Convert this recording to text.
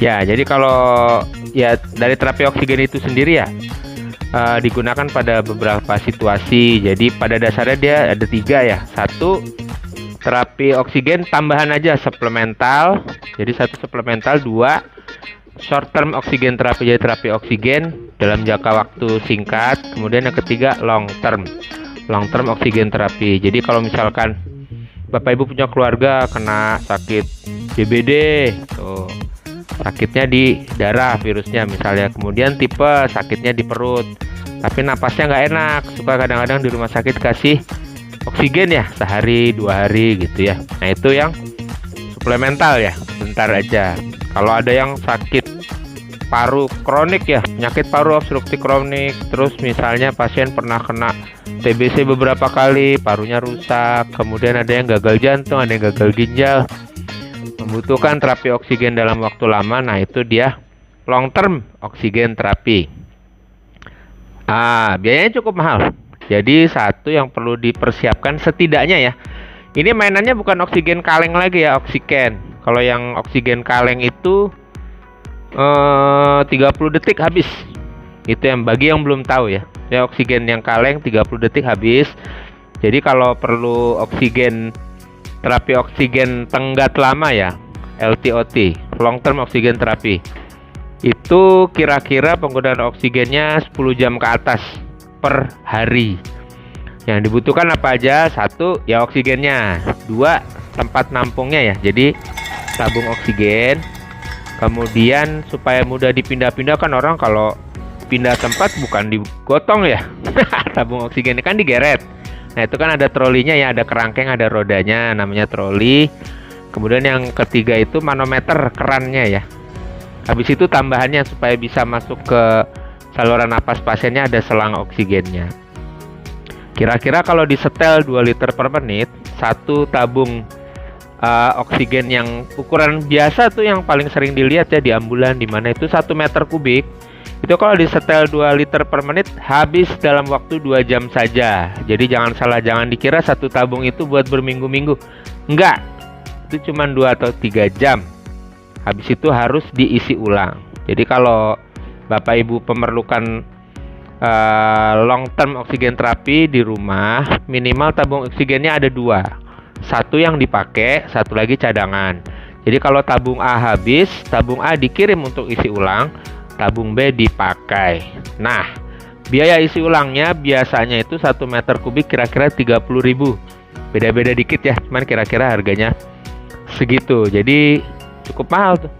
Ya, jadi kalau ya dari terapi oksigen itu sendiri ya digunakan pada beberapa situasi. Jadi pada dasarnya dia ada tiga ya. Satu, terapi oksigen tambahan aja suplemental. Jadi satu suplemental, dua short term oksigen terapi, jadi terapi oksigen dalam jangka waktu singkat. Kemudian yang ketiga long term oksigen terapi. Jadi kalau misalkan Bapak Ibu punya keluarga kena sakit DBD, tuh sakitnya di darah virusnya misalnya, kemudian tipe sakitnya di perut, tapi napasnya nggak enak, suka kadang-kadang di rumah sakit kasih oksigen ya sehari 2 hari gitu ya. Nah itu yang suplemental ya, bentar aja. Kalau ada yang sakit paru kronik ya, penyakit paru obstruktif kronik, terus misalnya pasien pernah kena TBC beberapa kali, parunya rusak, kemudian ada yang gagal jantung, ada yang gagal ginjal, membutuhkan terapi oksigen dalam waktu lama. Nah itu dia long term oksigen terapi. Biayanya cukup mahal. Jadi satu yang perlu dipersiapkan setidaknya ya, ini mainannya bukan oksigen kaleng lagi ya, oksigen. Kalau yang oksigen kaleng itu 30 detik habis. Itu yang bagi yang belum tahu ya. Ya oksigen yang kaleng 30 detik habis. Jadi kalau perlu oksigen terapi oksigen tenggat lama ya, LTOT, long term oksigen terapi, itu kira-kira penggunaan oksigennya 10 jam ke atas per hari. Yang dibutuhkan apa aja? Satu ya oksigennya, dua tempat nampungnya ya, jadi tabung oksigen. Kemudian supaya mudah dipindah-pindah, kan orang kalau pindah tempat bukan digotong ya. Tabung oksigen kan digeret. Nah itu kan ada trolinya ya, ada kerangkeng, ada rodanya, namanya troli. Kemudian yang ketiga itu manometer, kerannya ya. Habis itu tambahannya supaya bisa masuk ke saluran napas pasiennya ada selang oksigennya. Kira-kira kalau disetel 2 liter per menit, satu tabung oksigen yang ukuran biasa tuh yang paling sering dilihat ya di ambulan, di mana itu 1 meter kubik. Itu kalau disetel 2 liter per menit habis dalam waktu 2 jam saja. Jadi jangan salah, jangan dikira satu tabung itu buat berminggu-minggu. Enggak, itu cuma 2 atau 3 jam. Habis itu harus diisi ulang. Jadi kalau Bapak Ibu memerlukan long term oksigen terapi di rumah, minimal tabung oksigennya ada 2. Satu yang dipakai, satu lagi cadangan. Jadi kalau tabung A habis, tabung A dikirim untuk isi ulang, tabung B dipakai. Nah, biaya isi ulangnya biasanya itu 1 meter kubik kira-kira 30.000. Beda-beda dikit ya, cuman kira-kira harganya segitu. Jadi cukup mahal tuh.